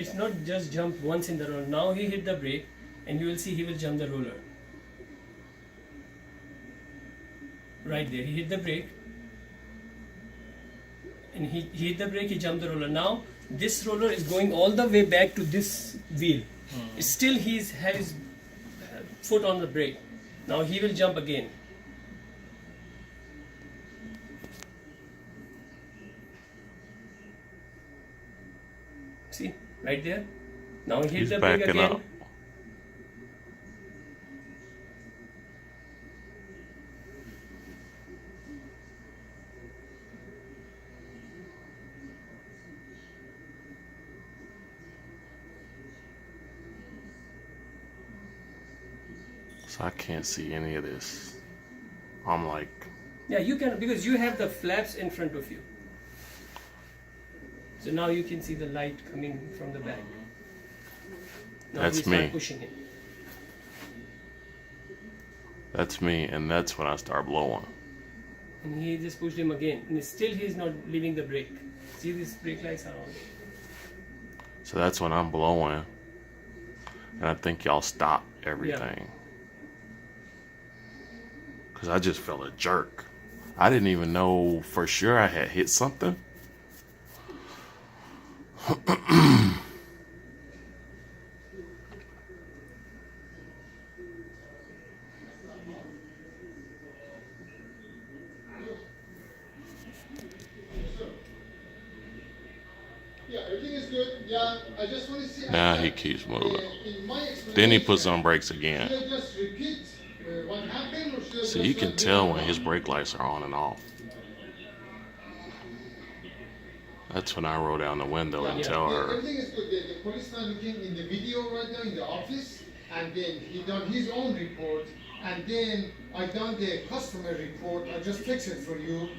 it's not just jump once in the roller. Now he hit the brake, and you will see he will jump the roller. Right there, he hit the brake, and he hit the brake, he jumped the roller. Now this roller is going all the way back to this wheel. Still he's has his foot on the brake. Now he will jump again. See, right there. Now he hit He's the brake backing again. up. So I can't see any of this. I'm like, Yeah, you can, because you have the flaps in front of you. So now you can see the light coming from the back. Now That's we start me. pushing it. that's me, and that's when I start blowing. And he just pushed him again. And still he is not leaving the brake. See, these brake lights are on. So that's when I'm blowing, and I think y'all stop everything. Because I just felt a jerk. I didn't even know for sure I had hit something. Yeah, everything is good. Yeah, I just want to see. Now he keeps moving. In my explanation, Then he puts on brakes should again. I just repeat what happened, or should I So just you can let tell them when know? his brake lights are on and off. That's when I roll down the window and tell Yeah, her, everything is good. The policeman looking in the video right now in the office, and then he done his own report, and then I done the customer report. I just fixed it for you,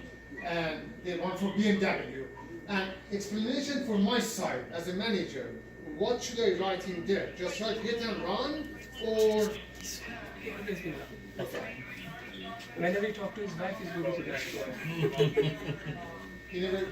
and the one for BMW. And explanation for my side as a manager. What should I write in there? Just write hit and run, or Whenever he talks to his wife, he's going to the restaurant. you never.